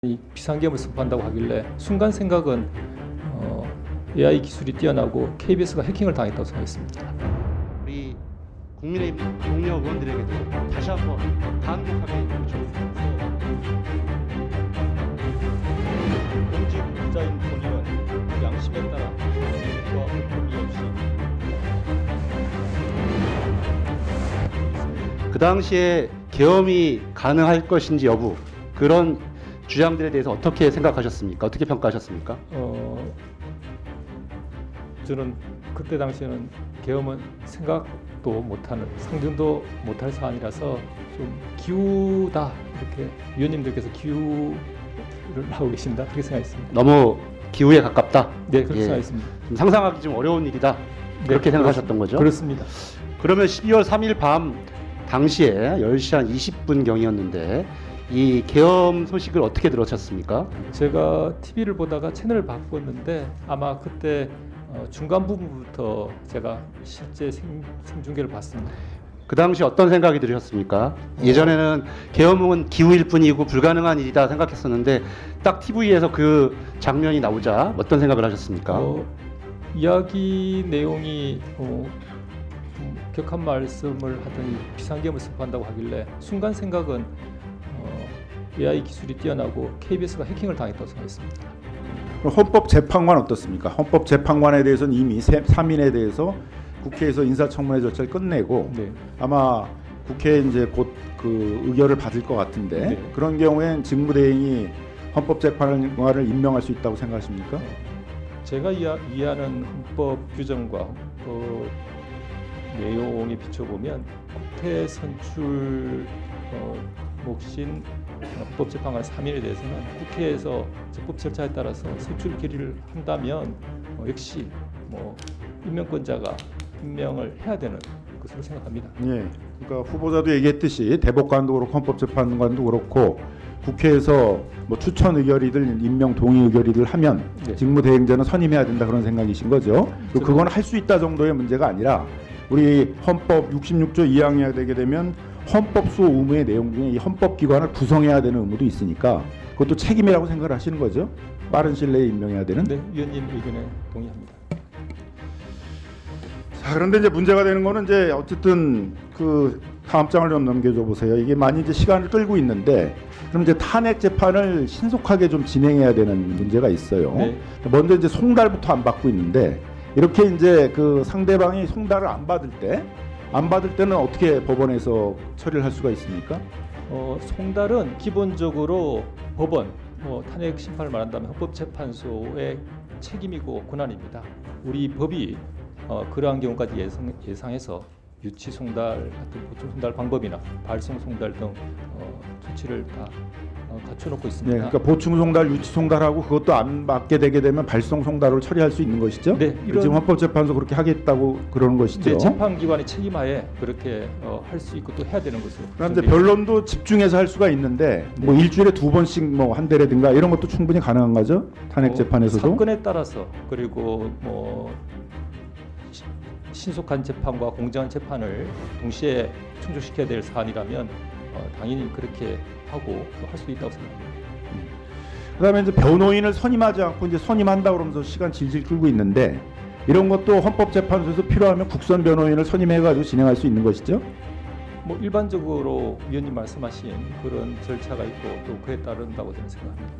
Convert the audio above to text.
이 비상계엄을 선포한다고 하길래 순간 생각은 AI 기술이 뛰어나고 KBS가 해킹을 당했다고 생각했습니다. 우리 국민의힘 동료 의원들에게도 다시 한번 간곡하게 요청드립니다. 공직 부자인 본인은 양심에 따라 법과 헌법이 없이 그 당시에 계엄이 가능할 것인지 여부 그런 주장들에 대해서 어떻게 생각하셨습니까? 어떻게 평가하셨습니까? 저는 그때 당시에는 계엄은 생각도 못하는 상정도 못할 사안이라서 좀 기우다 이렇게 위원님들께서 기우를 하고 계신다 그렇게 생각했습니다. 너무 기후에 가깝다. 네, 그렇게 예. 생각했습니다. 좀 상상하기 좀 어려운 일이다. 그렇게 생각하셨던 거죠? 그렇습니다. 그러면 12월 3일 밤 당시에 10시 한 20분 경이었는데 이 계엄 소식을 어떻게 들으셨습니까? 제가 TV를 보다가 채널을 바꿨는데 아마 그때 중간 부분부터 제가 실제 생중계를 봤습니다. 그 당시 어떤 생각이 들으셨습니까? 예전에는 계엄은 기후일 뿐이고 불가능한 일이다 생각했었는데 딱 TV에서 그 장면이 나오자 어떤 생각을 하셨습니까? 이야기 내용이 격한 말씀을 하더니 비상계엄을 선포한다고 하길래 순간 생각은 AI 기술이 뛰어나고 KBS가 해킹을 당했다고 생각했습니다. 헌법재판관 어떻습니까? 헌법재판관에 대해서는 이미 3인에 대해서 국회에서 인사청문회 절차를 끝내고 네. 아마 국회에 이제 곧 그 의결을 받을 것 같은데 네. 그런 경우엔 직무대행이 헌법재판관을 임명할 수 있다고 생각하십니까? 제가 이해하는 헌법 규정과 헌법 내용에 비춰보면 국회 선출 몫인 헌법재판관 3인에 대해서는 국회에서 적법 절차에 따라서 선출 결의를 한다면 역시 임명권자가 임명을 해야 되는 것으로 생각합니다. 예. 그러니까 후보자도 얘기했듯이 대법관도 그렇고 헌법재판관도 그렇고 국회에서 추천 의결이든 임명 동의 의결이든 하면 네. 직무대행자는 선임해야 된다 그런 생각이신 거죠. 그건 할 수 있다 정도의 문제가 아니라 우리 헌법 66조 2항에 되게 되면 헌법수호 의무의 내용 중에 이 헌법기관을 구성해야 되는 의무도 있으니까 그것도 책임이라고 생각을 하시는 거죠. 빠른 시일 내에 임명해야 되는. 네, 위원님 의견에 동의합니다. 자, 그런데 이제 문제가 되는 거는 이제 어쨌든 그 다음 장을 좀 넘겨줘 보세요. 이게 많이 이제 시간을 끌고 있는데 그럼 이제 탄핵 재판을 신속하게 좀 진행해야 되는 문제가 있어요. 네. 먼저 이제 송달부터 안 받고 있는데 이렇게 이제 그 상대방이 송달을 안 받을 때는 어떻게 법원에서 처리를 할 수가 있습니까? 송달은 기본적으로 법원, 탄핵 심판을 말한다면 헌법재판소의 책임이고 권한입니다. 우리 법이 그러한 경우까지 예상해서 유치 송달 같은 보충 송달 방법이나 발송 송달 등 조치를 다 갖춰놓고 있습니다. 네, 그러니까 보충 송달, 유치 송달하고 그것도 안 받게 되게 되면 발송 송달을 처리할 수 있는 것이죠. 네, 지금 헌법재판소 그렇게 하겠다고 그러는 것이죠. 네, 재판기관의 책임하에 그렇게 할 수 있고 또 해야 되는 것으로. 그런데 변론도 집중해서 할 수가 있는데 뭐 일주일에 2번씩 한 대라든가 이런 것도 충분히 가능한 거죠. 탄핵 재판에서도. 사건에 따라서 그리고 신속한 재판과 공정한 재판을 동시에 충족시켜야 될 사안이라면 당연히 그렇게 하고 할 수 있다고 생각합니다. 그다음에 이제 변호인을 선임하지 않고 이제 선임한다 그러면서 시간 질질 끌고 있는데 이런 것도 헌법재판소에서 필요하면 국선 변호인을 선임해가지고 진행할 수 있는 것이죠. 일반적으로 위원님 말씀하신 그런 절차가 있고 또 그에 따른다고 저는 생각합니다.